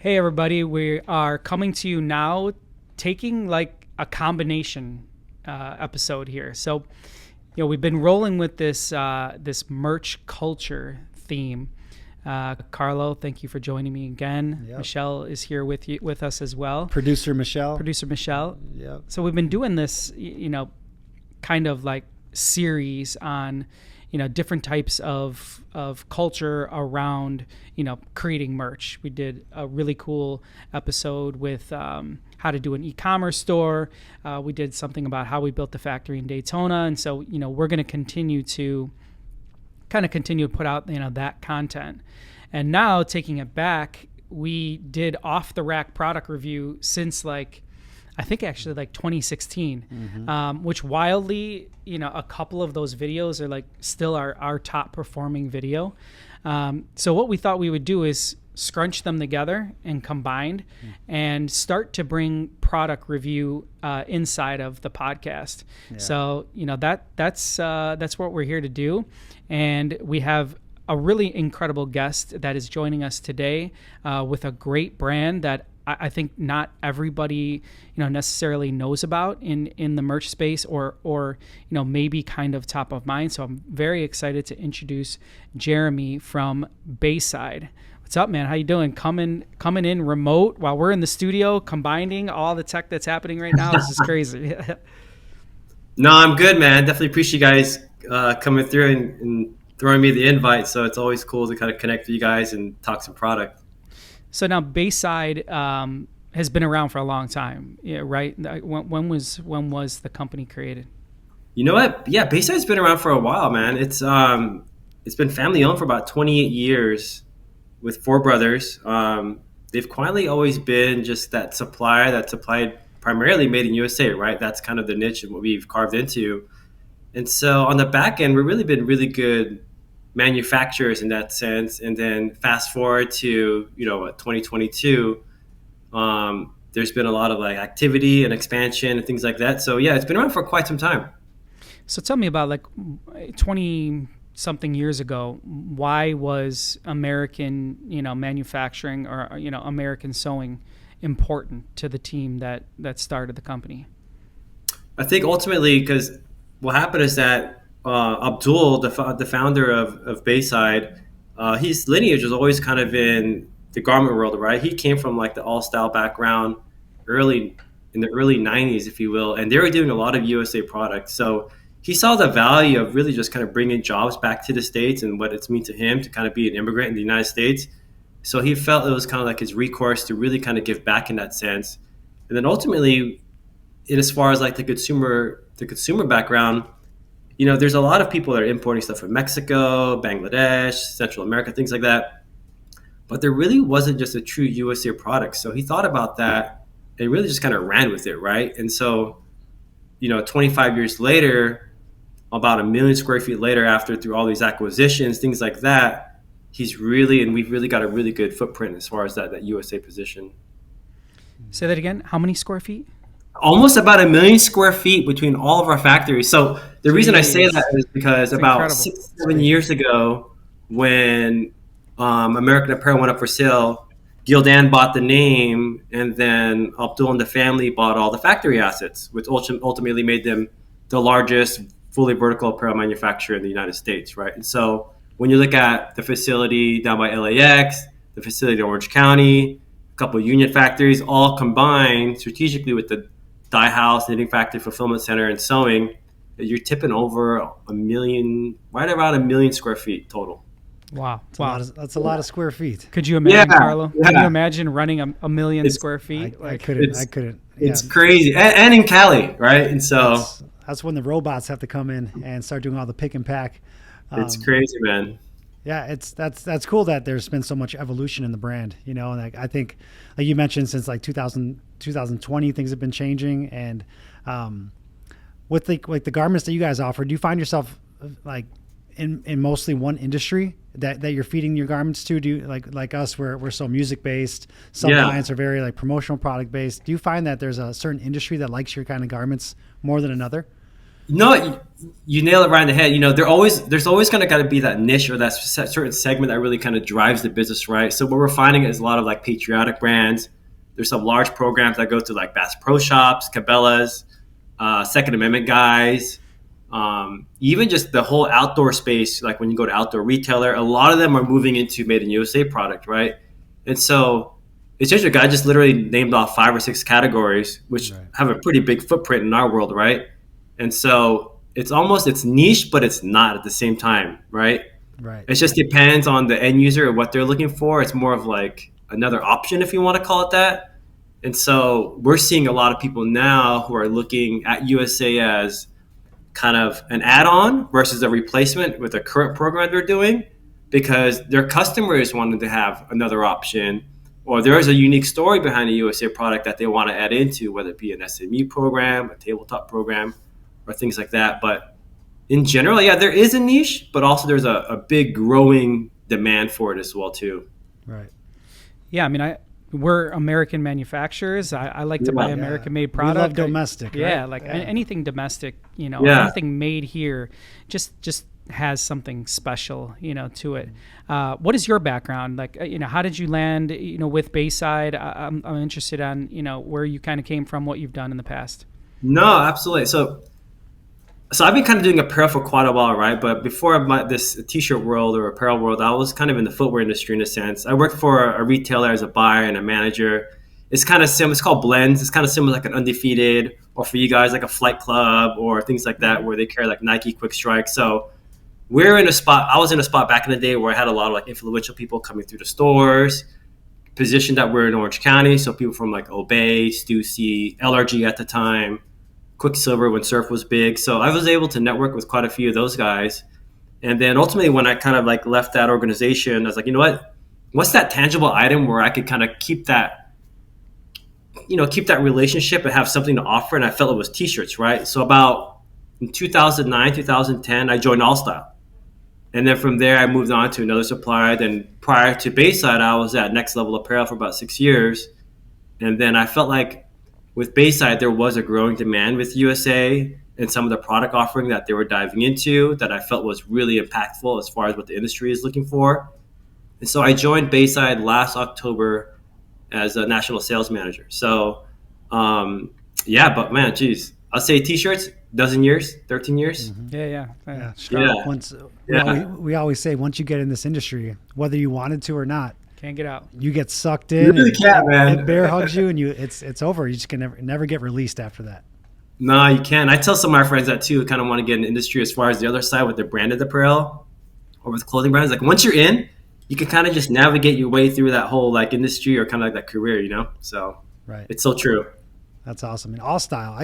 Hey everybody, we are coming to you now taking like a combination episode here. So, we've been rolling with this merch culture theme. Carlo, thank you for joining me again. Yep. Michelle is here with us as well. Producer Michelle. Yep. So we've been doing this, kind of like series on, different types of culture around, creating merch. We did a really cool episode with how to do an e-commerce store. We did something about how we built the factory in Daytona. And so, we're going to continue to put out, that content. And now taking it back, we did off the rack product review since I think actually 2016, which wildly, a couple of those videos are still our top performing video. So what we thought we would do is scrunch them together and combined and start to bring product review inside of the podcast. Yeah. So, that's what we're here to do. And we have a really incredible guest that is joining us today with a great brand that I think not everybody, necessarily knows about in the merch space or maybe kind of top of mind. So I'm very excited to introduce Jeremy from Bayside. What's up, man? How you doing? Coming in remote while we're in the studio, combining all the tech that's happening right now. This is crazy. No, I'm good, man. Definitely appreciate you guys coming through and throwing me the invite. So it's always cool to kind of connect with you guys and talk some product. So now Bayside has been around for a long time, right? When was the company created? You know what? Yeah, Bayside's been around for a while, man. It's been family owned for about 28 years with four brothers. They've quietly always been just that supplier that supplied primarily made in USA, right? That's kind of the niche of what we've carved into. And so on the back end, we've really been really good manufacturers in that sense. And then fast forward to 2022, there's been a lot of activity and expansion and things like that. So yeah, it's been around for quite some time. So tell me about 20 something years ago, why was American manufacturing or American sewing important to the team that started the company? I think ultimately because what happened is that Abdul, the founder of Bayside, his lineage was always kind of in the garment world, right? He came from the all-style background in the early 90s, if you will, and they were doing a lot of USA products. So he saw the value of really just kind of bringing jobs back to the States and what it's mean to him to kind of be an immigrant in the United States. So he felt it was kind of his recourse to really kind of give back in that sense. And then ultimately, as far as the consumer background, there's a lot of people that are importing stuff from Mexico, Bangladesh, Central America, things like that. But there really wasn't just a true USA product. So he thought about that and really just kind of ran with it, right? And so, 25 years later, about 1 million square feet later, through all these acquisitions, things like that, we've really got a really good footprint as far as that USA position. Say that again. How many square feet? Almost about 1 million square feet between all of our factories. So the reason I say that is because about incredible. 6-7 years ago, when American Apparel went up for sale, Gildan bought the name, and then Abdul and the family bought all the factory assets, which ultimately made them the largest fully vertical apparel manufacturer in the United States, right? And so when you look at the facility down by LAX, the facility in Orange County, a couple of union factories, all combined strategically with the dye house, knitting factory, fulfillment center, and sewing, you're tipping over 1 million, right around 1 million square feet total. Wow. That's a lot of square feet. Could you imagine, Carlo? Yeah. Can you imagine running a million square feet? I couldn't. Yeah. It's crazy. And in Cali, right? And so that's when the robots have to come in and start doing all the pick and pack. It's crazy, man. Yeah, that's cool that there's been so much evolution in the brand, and I think, like you mentioned, since 2020, things have been changing, and with the garments that you guys offer, do you find yourself in mostly one industry that you're feeding your garments to? Do you, like us, we're so music based. Some clients are very promotional product based. Do you find that there's a certain industry that likes your kind of garments more than another? No, you nail it right in the head. There's always going to got to be that niche or that certain segment that really kind of drives the business, right? So what we're finding is a lot of like patriotic brands. There's some large programs that go to like Bass Pro Shops, Cabela's, Second Amendment guys, even just the whole outdoor space. Like when you go to outdoor retailer, a lot of them are moving into made in USA product, right? And so it's just a guy just literally named off 5 or 6 categories, which have a pretty big footprint in our world, right? And so it's niche, but it's not at the same time, right? Right. It just depends on the end user and what they're looking for. It's more of like another option, if you want to call it that. And so we're seeing a lot of people now who are looking at USA as kind of an add-on versus a replacement with a current program they're doing, because their customers wanted to have another option, or there's a unique story behind a USA product that they want to add into, whether it be an SME program, a tabletop program, or things like that. But in general, yeah, there is a niche, but also there's a big growing demand for it as well too. Right. Yeah, I mean, we're American manufacturers. I like to buy American-made product. We love domestic. Yeah, right? like anything domestic, Yeah. anything made here, just has something special, to it. What is your background? Like, how did you land, with Bayside? I'm interested on, where you kind of came from, what you've done in the past. No, absolutely. So I've been kind of doing apparel for quite a while, right? But before this t-shirt world or apparel world, I was kind of in the footwear industry in a sense. I worked for a retailer as a buyer and a manager. It's kind of similar. It's called Blends. It's kind of similar like an Undefeated, or for you guys like a Flight Club or things like that, where they carry like Nike Quick Strike. So I was in a spot back in the day where I had a lot of like influential people coming through the stores, positioned that we're in Orange County. So people from like Obey, Stussy, LRG at the time, Quicksilver when surf was big. So I was able to network with quite a few of those guys. And then ultimately when I kind of like left that organization, I was like, you know what? What's that tangible item where I could kind of keep that relationship and have something to offer? And I felt it was t-shirts, right? So about in 2009, 2010, I joined All Style. And then from there, I moved on to another supplier. Then prior to Bayside, I was at Next Level Apparel for about 6 years. And then I felt like with Bayside, there was a growing demand with USA and some of the product offering that they were diving into that I felt was really impactful as far as what the industry is looking for. And so I joined Bayside last October as a national sales manager. So, but man, geez, I'll say t-shirts, 12 years, 13 years. Mm-hmm. Yeah. We always say once you get in this industry, whether you wanted to or not, Can't get out. you get sucked in. You really can't, man. It bear hugs you, and it's over. You just can never get released after that. No, you can't. I tell some of my friends that too, who kind of want to get in the industry as far as the other side with their branded apparel or with clothing brands. Like once you're in, you can kind of just navigate your way through that whole like industry or kind of like that career, So Right. it's so true. That's awesome. And All Style,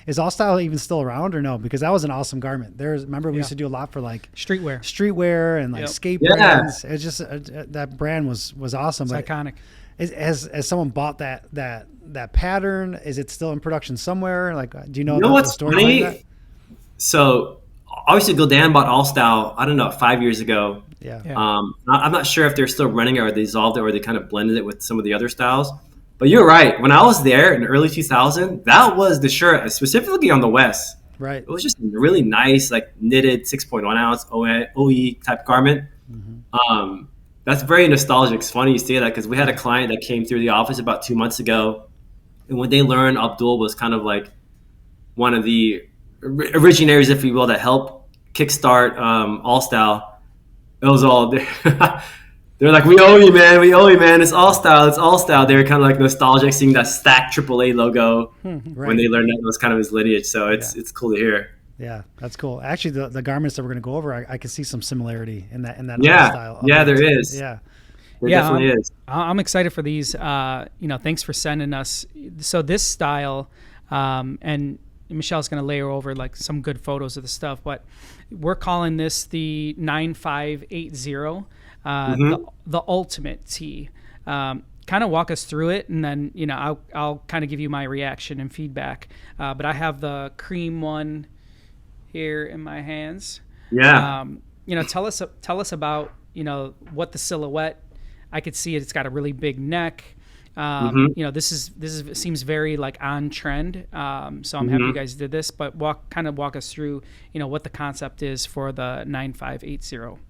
is All Style even still around or no? Because that was an awesome garment. Remember we used to do a lot for like streetwear and like skate brands. It's just that brand was awesome. It's iconic. Has someone bought that pattern? Is it still in production somewhere? Like, do you know what's the story funny? behind that? So obviously Gildan bought All Style, I don't know, 5 years ago. Yeah. I'm not sure if they're still running it or they dissolved it or they kind of blended it with some of the other styles. But you're right. When I was there in the early 2000s, that was the shirt, specifically on the West. Right. It was just a really nice, like knitted 6.1 ounce OE type garment. Mm-hmm. That's very nostalgic. It's funny you say that because we had a client that came through the office about 2 months ago. And when they learned Abdul was kind of like one of the originaries, if you will, that helped kickstart All Style, it was all they're like, we owe you, man. It's All Style. They were kind of like nostalgic seeing that stacked AAA logo when they learned that it was kind of his lineage. So it's cool to hear. Yeah, that's cool. Actually, the garments that we're going to go over, I can see some similarity in that yeah. style. Yeah, there is. Yeah. There definitely is. I'm excited for these. Thanks for sending us. So this style, and Michelle's going to layer over like some good photos of the stuff, but we're calling this the 9580. The ultimate tee. Kind of walk us through it, and then I'll kind of give you my reaction and feedback. But I have the cream one here in my hands. Yeah. Tell us about what the silhouette. I could see it. It's got a really big neck. Mm-hmm. This seems very like on trend. So I'm happy you Mm-hmm. guys did this, but walk us through, what the concept is for the 9580.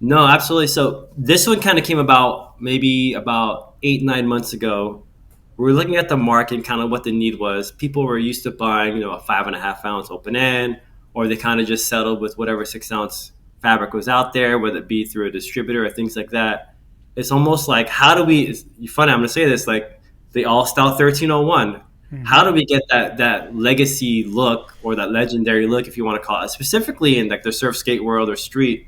No, absolutely. So this one kind of came about maybe about 8, 9 months ago. We were looking at the market and kind of what the need was. People were used to buying, a 5.5 ounce open end, or they kind of just settled with whatever 6 ounce fabric was out there, whether it be through a distributor or things like that. It's almost like, how do we, it's funny, I'm going to say this, like the all style 1301. How do we get that legacy look, or that legendary look, if you want to call it, specifically in like the surf skate world or street,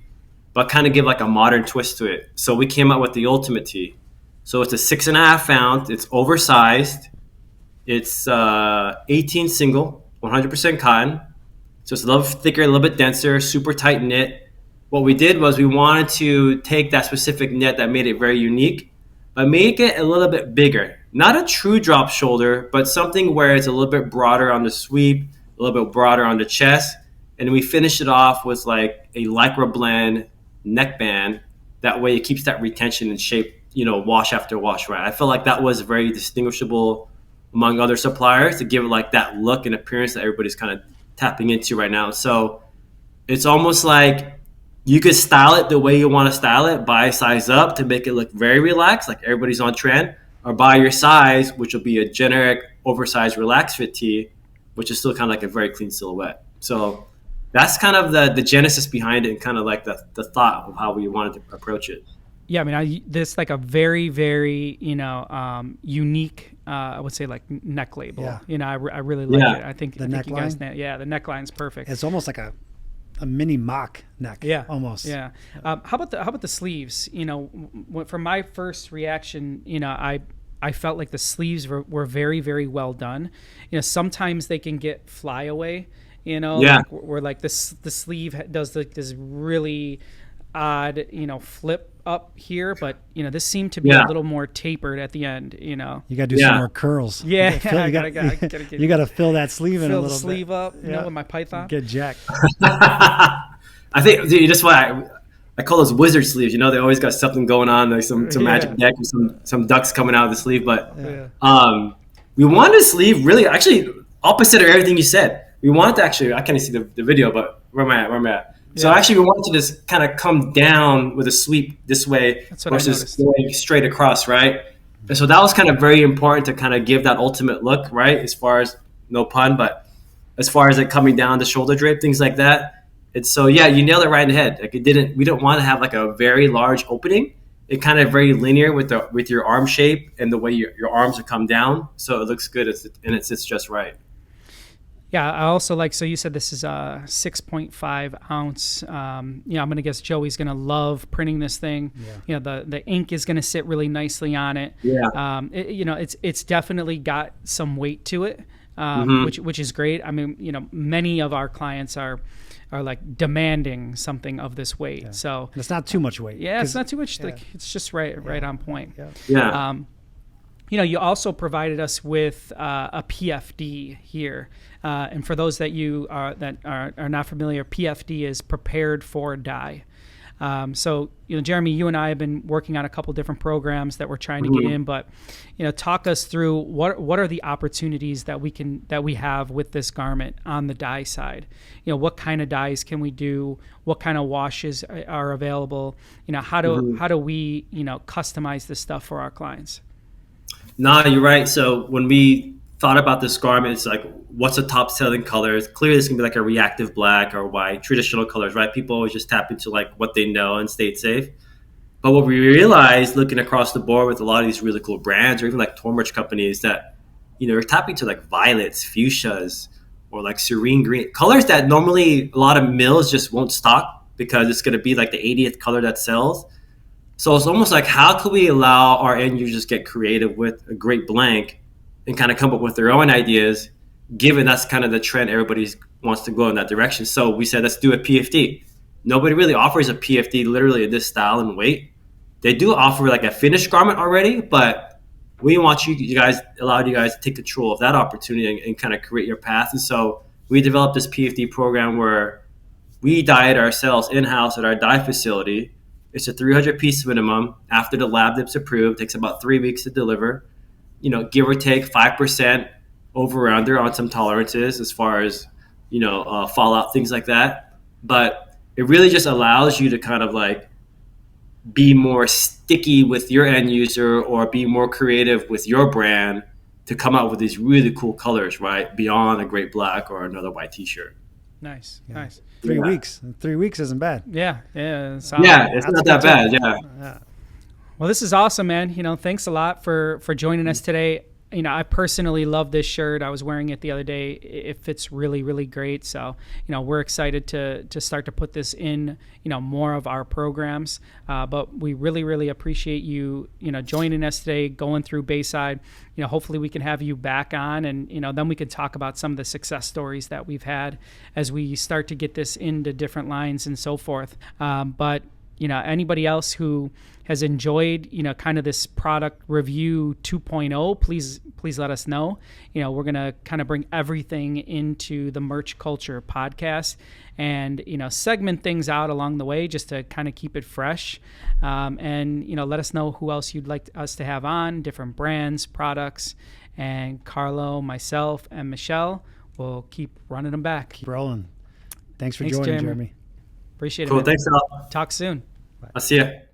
but kind of give like a modern twist to it? So we came out with the Ultimate Tee. So it's a 6.5 ounce. It's oversized. It's 18 single, 100% cotton. So it's a little thicker, a little bit denser, super tight knit. What we did was we wanted to take that specific knit that made it very unique, but make it a little bit bigger. Not a true drop shoulder, but something where it's a little bit broader on the sweep, a little bit broader on the chest. And we finished it off with like a Lycra blend neckband. That way it keeps that retention and shape, wash after wash, right? I feel like that was very distinguishable among other suppliers to give it like that look and appearance that everybody's kind of tapping into right now. So it's almost like you could style it the way you want to style it, buy a size up to make it look very relaxed, like everybody's on trend, or buy your size, which will be a generic oversized relaxed fit tee, which is still kind of like a very clean silhouette. So that's kind of the genesis behind it, and kind of like the thought of how we wanted to approach it. Yeah, I mean, this like a very, very, unique, I would say like neck label. Yeah. I really like it. I think The you guys, neckline? the neckline's perfect. It's almost like a mini mock neck. Yeah, almost. Yeah. How about the sleeves? From my first reaction, I felt like the sleeves were very, very well done. Sometimes they can get flyaway. Like, where like the sleeve does like this really odd, flip up here, but this seemed to be a little more tapered at the end. You got to do some more curls. Yeah, you got to fill that sleeve in a fill little the sleeve bit. up, with my python. Get jacked. I think, dude, that's why I call those wizard sleeves. They always got something going on, like some magic deck or some ducks coming out of the sleeve. But we wanted a sleeve really, actually, opposite of everything you said. We wanted to actually, I can't see the video, but where am I at? So actually, we wanted to just kind of come down with a sweep this way versus going straight across, right? And so that was kind of very important to kind of give that ultimate look, right? As far as, no pun, but as far as it coming down the shoulder drape, things like that. And so, you nailed it right in the head. Like we didn't want to have like a very large opening. It kind of very linear with your arm shape and the way your arms would come down. So it looks good and it sits just right. Yeah, I also like, so you said this is a 6.5 ounce. I'm going to guess Joey's going to love printing this thing. Yeah. The ink is going to sit really nicely on it. Yeah. It's definitely got some weight to it, which is great. I mean, many of our clients are like demanding something of this weight. Yeah. So and it's not too much weight. Yeah, it's not too much. Like it's just right on point. Yeah. You also provided us with a PFD here, and for those that are not familiar, PFD is prepared for dye. So Jeremy, you and I have been working on a couple different programs that we're trying to get in, but talk us through what are the opportunities that we have with this garment on the dye side. What kind of dyes can we do? What kind of washes are available? How do we customize this stuff for our clients? No, you're right. So when we thought about this garment, it's like, what's the top selling colors? Clearly, it's going to be like a reactive black or white, traditional colors, right? People always just tap into like what they know and stay safe. But what we realized looking across the board with a lot of these really cool brands or even like Tormrich companies that, they're tapping to like violets, fuchsias, or like serene green, colors that normally a lot of mills just won't stock because it's going to be like the 80th color that sells. So it's almost like, how can we allow our end users to get creative with a great blank and kind of come up with their own ideas, given that's kind of the trend, everybody wants to go in that direction. So we said, let's do a PFD. Nobody really offers a PFD literally in this style and weight. They do offer like a finished garment already, but we want allowed you guys to take control of that opportunity and kind of create your path. And so we developed this PFD program where we dye it ourselves in-house at our dye facility. It's a 300 piece minimum. After the lab dip's approved, it takes about 3 weeks to deliver. give or take 5% over or under on some tolerances as far as, fallout, things like that. But it really just allows you to kind of like be more sticky with your end user or be more creative with your brand to come out with these really cool colors, right? Beyond a great black or another white t-shirt. Nice. Yeah. Nice. 3 weeks. 3 weeks isn't bad. Yeah. It's not that bad. Yeah. Well, this is awesome, man. Thanks a lot for joining us today. I personally love this shirt. I was wearing it the other day. It fits really, really great. So, we're excited to start to put this in, more of our programs. But we really, really appreciate you, joining us today, going through Bayside. Hopefully we can have you back on, and, then we can talk about some of the success stories that we've had as we start to get this into different lines and so forth. But anybody else who has enjoyed, kind of this product review 2.0, please let us know. We're going to kind of bring everything into the Merch Culture podcast and, segment things out along the way just to kind of keep it fresh. And, let us know who else you'd like us to have on, different brands, products, and Carlo, myself, and Michelle will keep running them back. Keep rolling. Thanks for joining, Jeremy. Appreciate it. Cool. Man. Thanks a lot. Talk soon. I'll see you.